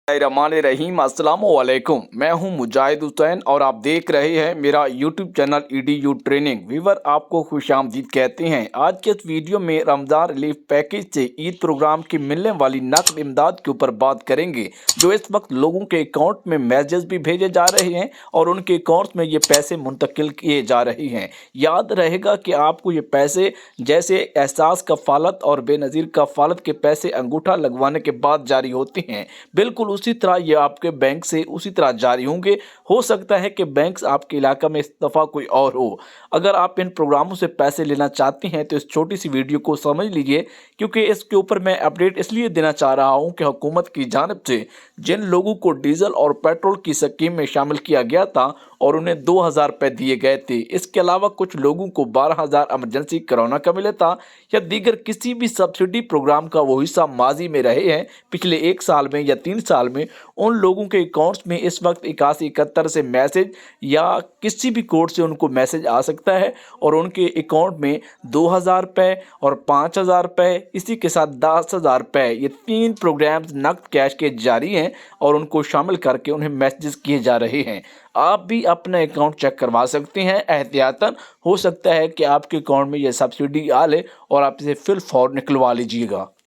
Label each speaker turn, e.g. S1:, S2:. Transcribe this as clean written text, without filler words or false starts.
S1: रहीम अस्सलाम वालेकुम। मैं हूं मुजाहिद हुसैन और आप देख रहे हैं मेरा YouTube channel EDU training. Viewer आपको खुशामदीद कहते हैं। आज के इस वीडियो में रमज़ान रिलीफ पैकेज से ईद प्रोग्राम की मिलने वाली नकद इमदाद के ऊपर बात करेंगे, जो इस वक्त लोगों के अकाउंट में मैसेज भी भेजे जा रहे हैं और उनके अकाउंट में ये पैसे मुंतकिल किए जा रहे हैं। याद रहेगा कि आपको ये पैसे जैसे एहसास कफ़ालत और बेनज़ीर कफ़ालत के पैसे अंगूठा लगवाने के बाद जारी होते हैं, बिल्कुल उसी तरह ये आपके बैंक से उसी तरह जारी होंगे। हो सकता है कि बैंक आपके इलाका में इस दफ़ा कोई और हो। अगर आप इन प्रोग्रामों से पैसे लेना चाहते हैं तो इस छोटी सी वीडियो को समझ लीजिए, क्योंकि इसके ऊपर मैं अपडेट इसलिए देना चाह रहा हूं कि हुकूमत की जानिब से जिन लोगों को डीजल और पेट्रोल की स्कीम में शामिल किया गया था और उन्हें 2,000 रुपये दिए गए थे, इसके अलावा कुछ लोगों को 12,000 एमरजेंसी कोरोना का मिला था या दीगर किसी भी सब्सिडी प्रोग्राम का वो हिस्सा माजी में रहे हैं पिछले 1 साल में या 3 साल में, उन लोगों के अकाउंट्स में इस वक्त 8171 से मैसेज या किसी भी कोड से उनको मैसेज आ सकता है और उनके अकाउंट में 2,000 रुपये और 5,000 रुपये, इसी के साथ 10,000 रुपये, ये 3 प्रोग्राम्स नकद कैश के जारी हैं और उनको शामिल करके उन्हें मैसेज किए जा रहे हैं। आप भी अपना अकाउंट चेक करवा सकते हैं एहतियातन। हो सकता है कि आपके अकाउंट में यह सब्सिडी आ ले और आप इसे फिल फौर निकलवा लीजिएगा।